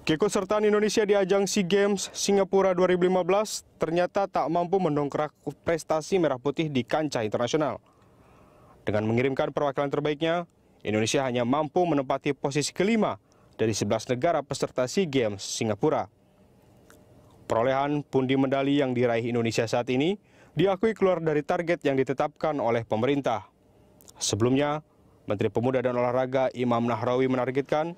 Keikutsertaan Indonesia di ajang SEA Games Singapura 2015 ternyata tak mampu mendongkrak prestasi merah putih di kancah internasional. Dengan mengirimkan perwakilan terbaiknya, Indonesia hanya mampu menempati posisi kelima dari 11 negara peserta SEA Games Singapura. Perolehan pundi medali yang diraih Indonesia saat ini diakui keluar dari target yang ditetapkan oleh pemerintah. Sebelumnya, Menteri Pemuda dan Olahraga Imam Nahrawi menargetkan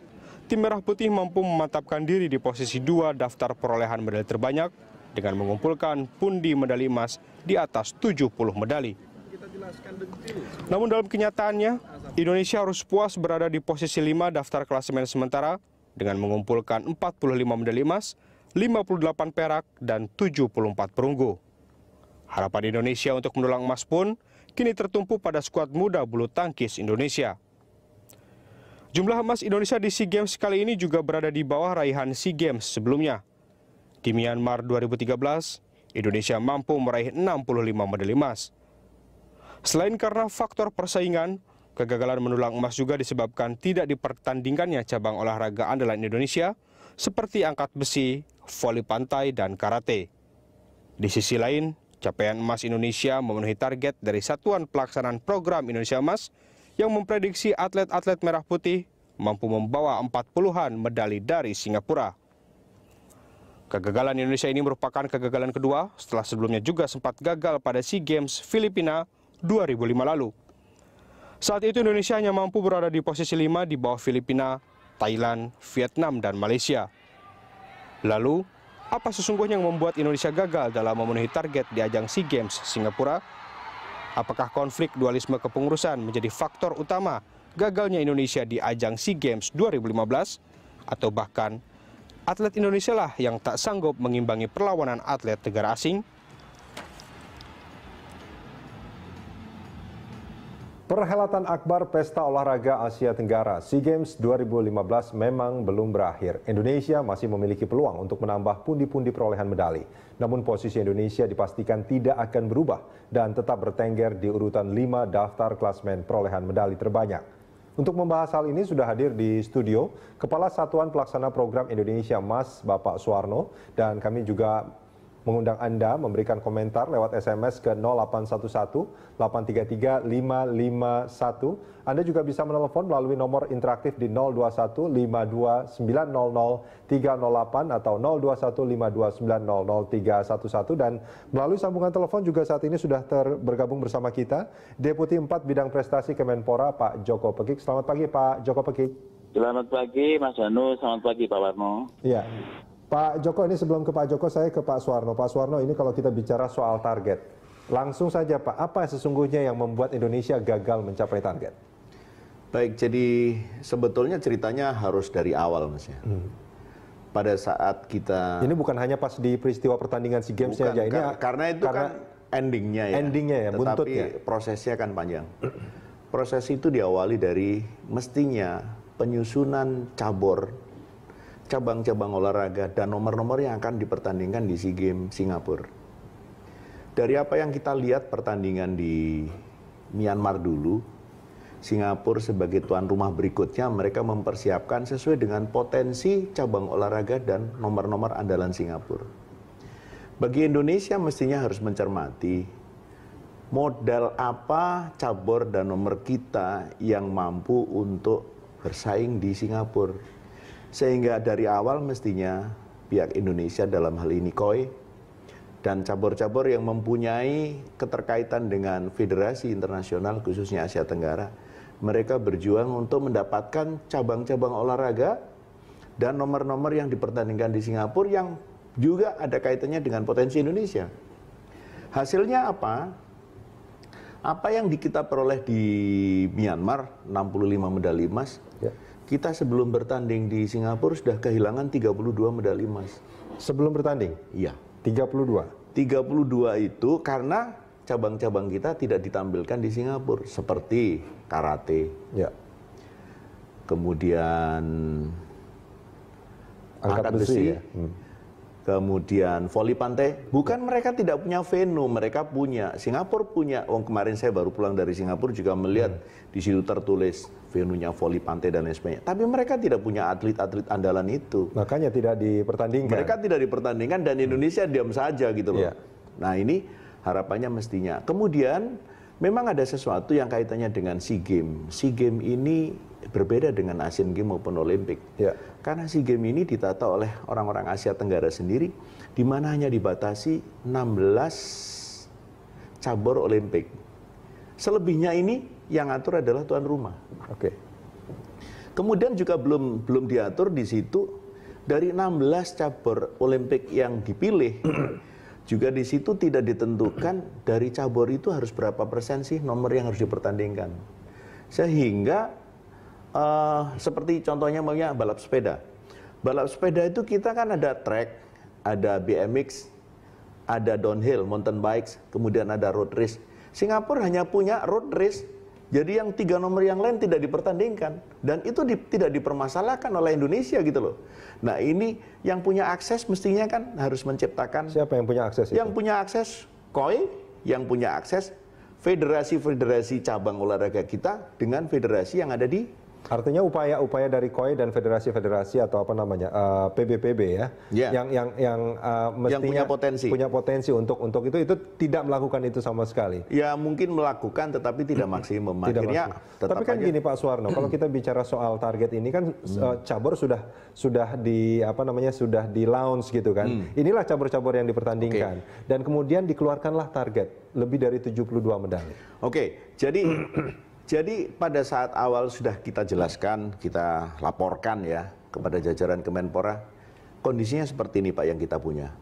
tim Merah Putih mampu memantapkan diri di posisi 2 daftar perolehan medali terbanyak dengan mengumpulkan pundi medali emas di atas 70 medali. Namun dalam kenyataannya, Indonesia harus puas berada di posisi 5 daftar klasemen sementara dengan mengumpulkan 45 medali emas, 58 perak, dan 74 perunggu. Harapan Indonesia untuk mendulang emas pun kini tertumpu pada skuad muda bulu tangkis Indonesia. Jumlah emas Indonesia di SEA Games kali ini juga berada di bawah raihan SEA Games sebelumnya. Di Myanmar 2013, Indonesia mampu meraih 65 medali emas. Selain karena faktor persaingan, kegagalan mendulang emas juga disebabkan tidak dipertandingkannya cabang olahraga andalan Indonesia seperti angkat besi, voli pantai, dan karate. Di sisi lain, capaian emas Indonesia memenuhi target dari Satuan Pelaksanaan Program Indonesia Emas yang memprediksi atlet-atlet merah putih mampu membawa 40-an medali dari Singapura. Kegagalan Indonesia ini merupakan kegagalan kedua setelah sebelumnya juga sempat gagal pada SEA Games Filipina 2005 lalu. Saat itu Indonesia hanya mampu berada di posisi 5 di bawah Filipina, Thailand, Vietnam, dan Malaysia. Lalu, apa sesungguhnya yang membuat Indonesia gagal dalam memenuhi target di ajang SEA Games Singapura? Apakah konflik dualisme kepengurusan menjadi faktor utama gagalnya Indonesia di ajang SEA Games 2015? Atau bahkan atlet Indonesia lah yang tak sanggup mengimbangi perlawanan atlet negara asing? Perhelatan akbar Pesta Olahraga Asia Tenggara SEA Games 2015 memang belum berakhir. Indonesia masih memiliki peluang untuk menambah pundi-pundi perolehan medali. Namun posisi Indonesia dipastikan tidak akan berubah dan tetap bertengger di urutan 5 daftar klasemen perolehan medali terbanyak. Untuk membahas hal ini sudah hadir di studio Kepala Satuan Pelaksana Program Indonesia Emas Bapak Suwarno, dan kami juga mengundang Anda memberikan komentar lewat SMS ke 0811-833-551. Anda juga bisa menelpon melalui nomor interaktif di 021-52900-308 atau 021-52900-311. Dan melalui sambungan telepon juga saat ini sudah bergabung bersama kita Deputi 4 Bidang Prestasi Kemenpora Pak Joko Pekik. Selamat pagi Pak Joko Pekik. Selamat pagi Mas Hanu, selamat pagi Pak Warno. Iya. Pak Joko, ini sebelum ke Pak Joko, saya ke Pak Suwarno. Pak Suwarno, ini kalau kita bicara soal target, langsung saja Pak, apa sesungguhnya yang membuat Indonesia gagal mencapai target? Baik, jadi sebetulnya ceritanya harus dari awal, Mas ya. Pada saat kita... Ini bukan hanya pas di peristiwa pertandingan SEA Games aja, ini karena itu kan endingnya ya. Endingnya ya, buntutnya. Tetapi prosesnya kan panjang. Proses itu diawali dari mestinya penyusunan cabang-cabang olahraga dan nomor-nomor yang akan dipertandingkan di SEA Games Singapura. Dari apa yang kita lihat pertandingan di Myanmar dulu, Singapura sebagai tuan rumah berikutnya mereka mempersiapkan sesuai dengan potensi cabang olahraga dan nomor-nomor andalan Singapura. Bagi Indonesia mestinya harus mencermati modal apa cabur dan nomor kita yang mampu untuk bersaing di Singapura. Sehingga dari awal mestinya pihak Indonesia dalam hal ini KOI dan cabur-cabur yang mempunyai keterkaitan dengan federasi internasional khususnya Asia Tenggara, mereka berjuang untuk mendapatkan cabang-cabang olahraga dan nomor-nomor yang dipertandingkan di Singapura yang juga ada kaitannya dengan potensi Indonesia. Hasilnya apa? Apa yang kita peroleh di Myanmar, 65 medali emas, kita sebelum bertanding di Singapura sudah kehilangan 32 medali emas. Sebelum bertanding? Iya. 32? 32 itu karena cabang-cabang kita tidak ditampilkan di Singapura. Seperti karate. Ya. Kemudian angkat besi. Ya? kemudian voli pantai. Bukan mereka tidak punya venue, mereka punya. Singapura punya. Kemarin saya baru pulang dari Singapura juga melihat di situ tertulis venue-nya voli pantai dan lain sebagainya. Tapi mereka tidak punya atlet-atlet andalan itu. Makanya tidak dipertandingkan. Mereka tidak dipertandingkan dan Indonesia diam saja gitu loh. Iya. Nah ini harapannya mestinya. Kemudian memang ada sesuatu yang kaitannya dengan SEA Games. SEA Games ini berbeda dengan Asian Games maupun Olimpik. Ya. Karena SEA Games ini ditata oleh orang-orang Asia Tenggara sendiri, di mana hanya dibatasi 16 cabur Olimpik. Selebihnya ini yang atur adalah tuan rumah. Oke. Kemudian juga belum diatur di situ dari 16 cabur Olimpik yang dipilih. Juga di situ tidak ditentukan dari cabur itu harus berapa persen sih nomor yang harus dipertandingkan. Sehingga seperti contohnya balap sepeda. Balap sepeda itu kita kan ada track, ada BMX, ada downhill, mountain bikes, kemudian ada road race. Singapura hanya punya road race, jadi yang 3 nomor yang lain tidak dipertandingkan. Dan itu tidak dipermasalahkan oleh Indonesia gitu loh. Nah ini yang punya akses mestinya kan harus menciptakan. Siapa yang punya akses itu? Yang punya akses KOI, yang punya akses federasi-federasi cabang olahraga kita dengan federasi yang ada di. Artinya upaya-upaya dari KOI dan federasi-federasi atau apa namanya PBPB ya, Ya. yang mestinya punya potensi untuk itu tidak melakukan itu sama sekali. Ya mungkin melakukan tetapi tidak maksimum. Akhirnya tapi kan gini Pak Suwarno, kalau kita bicara soal target ini kan cabur sudah di apa namanya sudah di launch gitu kan. Inilah cabur-cabur yang dipertandingkan dan kemudian dikeluarkanlah target lebih dari 72 medali. Oke, jadi pada saat awal sudah kita jelaskan, kita laporkan ya kepada jajaran Kemenpora, kondisinya seperti ini Pak yang kita punya.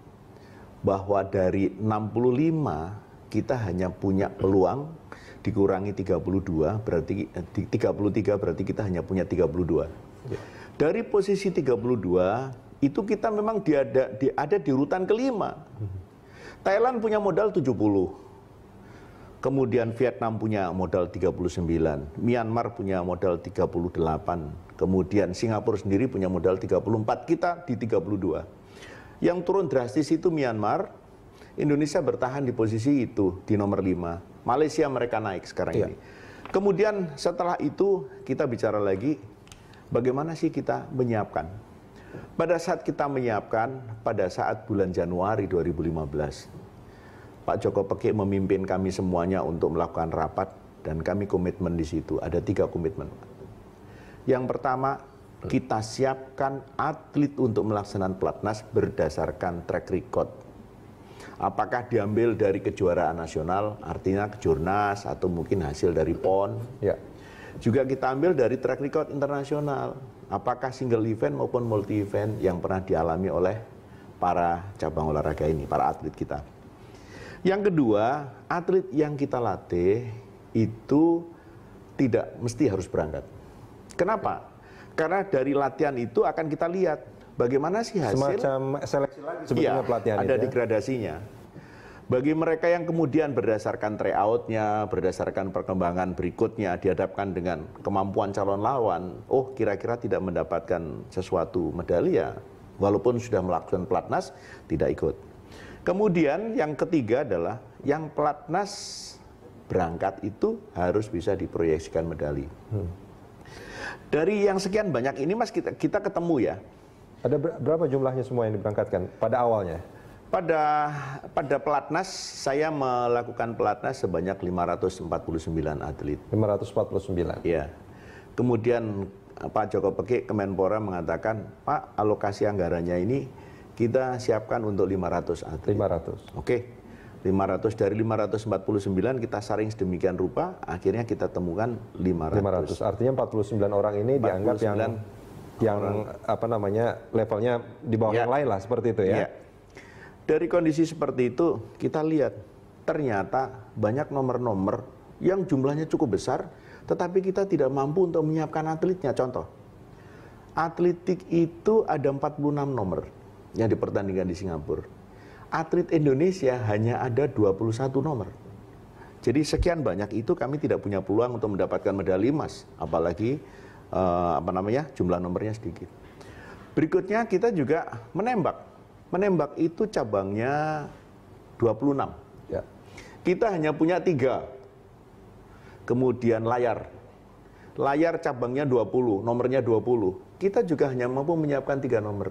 Bahwa dari 65 kita hanya punya peluang dikurangi 32 berarti 33 berarti kita hanya punya 32. Dari posisi 32 itu kita memang ada di urutan kelima. Thailand punya modal 70. Kemudian Vietnam punya modal 39, Myanmar punya modal 38, kemudian Singapura sendiri punya modal 34, kita di 32. Yang turun drastis itu Myanmar, Indonesia bertahan di posisi itu, di nomor 5. Malaysia mereka naik sekarang ini. Kemudian setelah itu kita bicara lagi, bagaimana sih kita menyiapkan? Pada saat kita menyiapkan, pada saat bulan Januari 2015, Pak Joko Pekik memimpin kami semuanya untuk melakukan rapat dan kami komitmen di situ. Ada 3 komitmen. Yang pertama, kita siapkan atlet untuk melaksanakan pelatnas berdasarkan track record. Apakah diambil dari kejuaraan nasional, artinya kejurnas atau mungkin hasil dari PON. Ya. Juga kita ambil dari track record internasional. Apakah single event maupun multi event yang pernah dialami oleh para cabang olahraga ini, para atlet kita. Yang kedua, atlet yang kita latih itu tidak mesti harus berangkat. Kenapa? Karena dari latihan itu akan kita lihat bagaimana sih hasil. Semacam seleksi lagi sebetulnya pelatihan ada itu. degradasinya. Bagi mereka yang kemudian berdasarkan tryout-nya, berdasarkan perkembangan berikutnya dihadapkan dengan kemampuan calon lawan, oh kira-kira tidak mendapatkan sesuatu medali ya, walaupun sudah melakukan pelatnas tidak ikut. Kemudian yang ketiga adalah yang pelatnas berangkat itu harus bisa diproyeksikan medali. Dari yang sekian banyak ini Mas kita ketemu ya. Ada berapa jumlahnya semua yang diberangkatkan pada awalnya? Pada pelatnas saya melakukan pelatnas sebanyak 549 atlet. 549. Ya. Kemudian Pak Joko Pekik Kemenpora mengatakan, Pak alokasi anggarannya ini kita siapkan untuk 500 atlet. 500. Oke. 500 dari 549 kita saring sedemikian rupa, akhirnya kita temukan 500. 500. Artinya 49 orang ini 49 dianggap yang apa namanya levelnya di bawah yang lain lah seperti itu ya. Ya. Dari kondisi seperti itu kita lihat ternyata banyak nomor-nomor yang jumlahnya cukup besar, tetapi kita tidak mampu untuk menyiapkan atletnya. Contoh, atletik itu ada 46 nomor yang dipertandingkan di Singapura. Atlet Indonesia hanya ada 21 nomor. Jadi sekian banyak itu kami tidak punya peluang untuk mendapatkan medali emas, apalagi jumlah nomornya sedikit. Berikutnya kita juga menembak. Menembak itu cabangnya 26. Ya. Kita hanya punya 3. Kemudian layar. Layar cabangnya 20, nomornya 20. Kita juga hanya mampu menyiapkan 3 nomor.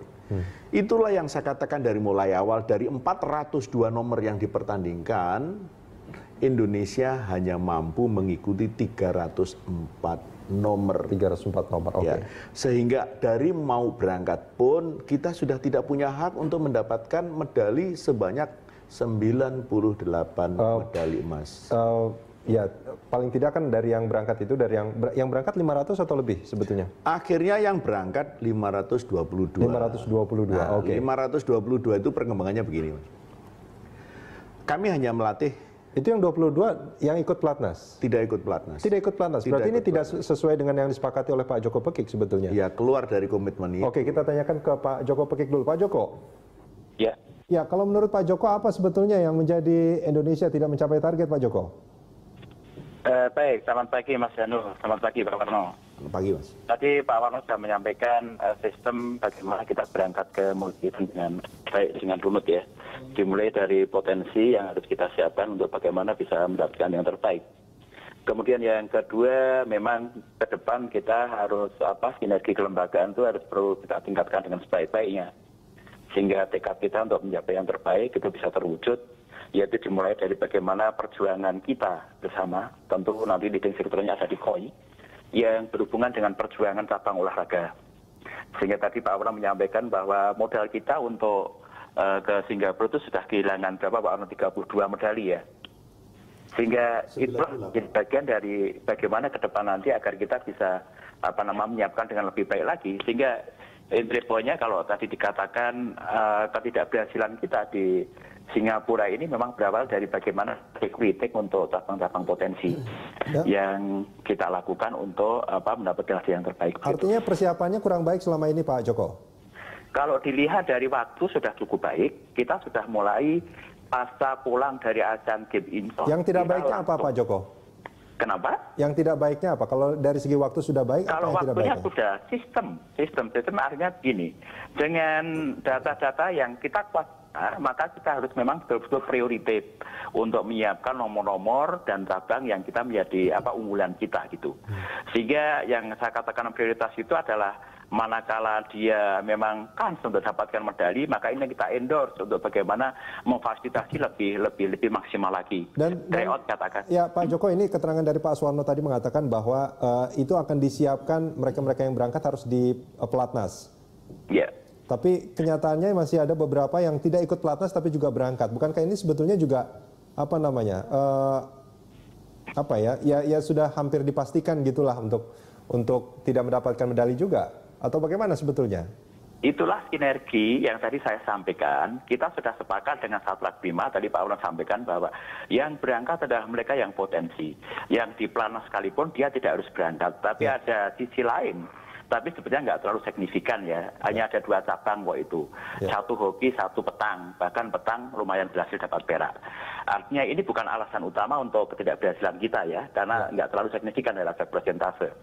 Itulah yang saya katakan dari mulai awal, dari 402 nomor yang dipertandingkan, Indonesia hanya mampu mengikuti 304 nomor. 304 nomor, oke. Ya, sehingga dari mau berangkat pun kita sudah tidak punya hak untuk mendapatkan medali sebanyak 98 medali emas. Ya, paling tidak kan dari yang berangkat itu, dari yang berangkat 500 atau lebih sebetulnya? Akhirnya yang berangkat 522. 522, Nah, oke. 522 itu perkembangannya begini, Mas. Kami hanya melatih. Itu yang 22 yang ikut pelatnas? Tidak ikut pelatnas. Tidak ikut pelatnas, Tidak berarti ini ikut tidak pelatnas. sesuai dengan yang disepakati oleh Pak Joko Pekik sebetulnya? Ya, keluar dari komitmen itu. Oke, kita tanyakan ke Pak Joko Pekik dulu. Pak Joko? Ya, Ya, kalau menurut Pak Joko apa sebetulnya yang menjadi Indonesia tidak mencapai target, Pak Joko? baik. Selamat pagi Mas Janu. Selamat pagi Pak Warno. Selamat pagi, Mas. Tadi Pak Warno sudah menyampaikan sistem bagaimana kita berangkat ke multi event dengan baik, dengan runut ya. Dimulai dari potensi yang harus kita siapkan untuk bagaimana bisa mendapatkan yang terbaik. Kemudian yang kedua, memang ke depan kita harus sinergi kelembagaan itu harus perlu kita tingkatkan dengan sebaik-baiknya. Sehingga tekad kita untuk mencapai yang terbaik itu bisa terwujud, yaitu dimulai dari bagaimana perjuangan kita bersama, tentu nanti leading sektornya ada di KOI, yang berhubungan dengan perjuangan cabang olahraga. Sehingga tadi Pak Warno menyampaikan bahwa modal kita untuk ke Singapura itu sudah kehilangan berapa Pak Warno, 32 medali ya. Sehingga itu bagian dari bagaimana ke depan nanti agar kita bisa menyiapkan dengan lebih baik lagi. Sehingga entry point-nya kalau tadi dikatakan ketidakberhasilan kita di Singapura ini memang berawal dari bagaimana kritik untuk cabang-cabang potensi yang kita lakukan untuk mendapatkan hasil yang terbaik. Artinya persiapannya kurang baik selama ini, Pak Joko? Kalau dilihat dari waktu sudah cukup baik, kita sudah mulai pasca pulang dari Asian Games Incheon. Yang tidak baiknya apa, Pak Joko? Kenapa? Yang tidak baiknya apa? Kalau dari segi waktu sudah baik, kalau apa yang tidak waktunya baiknya? sudah sistem artinya begini, dengan data-data yang kita kuasai, maka kita harus memang betul-betul prioritas untuk menyiapkan nomor-nomor dan cabang yang kita menjadi unggulan kita gitu. Sehingga yang saya katakan prioritas itu adalah manakala dia memang kans untuk dapatkan medali, maka ini kita endorse untuk bagaimana memfasilitasi lebih maksimal lagi. Dan Tryout katakan. Ya, Pak Joko, ini keterangan dari Pak Suwarno tadi mengatakan bahwa itu akan disiapkan mereka-mereka yang berangkat harus di pelatnas. Ya. Tapi kenyataannya masih ada beberapa yang tidak ikut pelatnas tapi juga berangkat. Bukankah ini sebetulnya juga ya sudah hampir dipastikan gitulah untuk tidak mendapatkan medali juga, atau bagaimana sebetulnya? Itulah sinergi yang tadi saya sampaikan. Kita sudah sepakat dengan Satlat Bima, tadi Pak Ulan sampaikan bahwa yang berangkat adalah mereka yang potensi. Yang di pelatnas sekalipun dia tidak harus berangkat, tapi ada sisi lain. Tapi sebetulnya nggak terlalu signifikan ya. Hanya ada 2 cabang kok itu. Satu hoki, satu petang. Bahkan petang lumayan berhasil dapat perak. Artinya ini bukan alasan utama untuk ketidakberhasilan kita ya. Karena nggak terlalu signifikan dalam aspek persentase.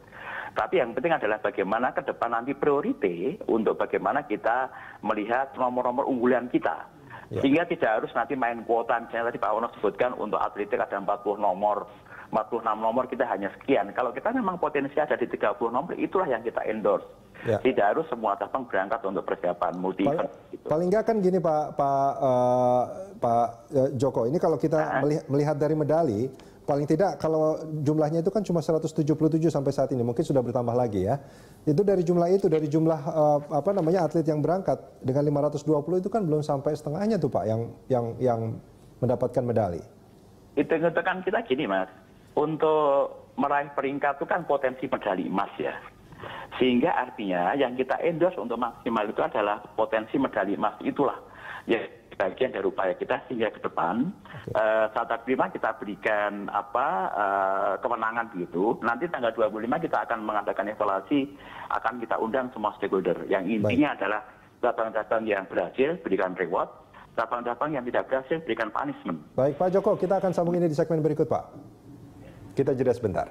Tapi yang penting adalah bagaimana ke depan nanti prioritas untuk bagaimana kita melihat nomor-nomor unggulan kita. Sehingga tidak harus nanti main kuota. Misalnya tadi Pak Wono sebutkan untuk atletik ada 40 nomor. 46 nomor kita hanya sekian. Kalau kita memang potensi ada di 30 nomor, itulah yang kita endorse. Tidak harus semua cabang berangkat untuk persiapan multi event. Paling nggak kan gini Pak Joko, ini kalau kita melihat dari medali, paling tidak kalau jumlahnya itu kan cuma 177 sampai saat ini, mungkin sudah bertambah lagi ya. Itu dari jumlah atlet yang berangkat dengan 520 itu kan belum sampai setengahnya tuh Pak yang mendapatkan medali. Hitung-hitungan kita gini Mas. Untuk meraih peringkat itu kan potensi medali emas ya. Sehingga artinya yang kita endorse untuk maksimal itu adalah potensi medali emas itulah. Ya bagian dari upaya kita sehingga ke depan saat terima kita berikan kewenangan begitu. Nanti tanggal 25 kita akan mengadakan evaluasi, akan kita undang semua stakeholder. Yang intinya adalah cabang-cabang yang berhasil berikan reward, cabang-cabang yang tidak berhasil berikan punishment. Baik Pak Joko, kita akan sambung ini di segmen berikut Pak. Kita jeda sebentar.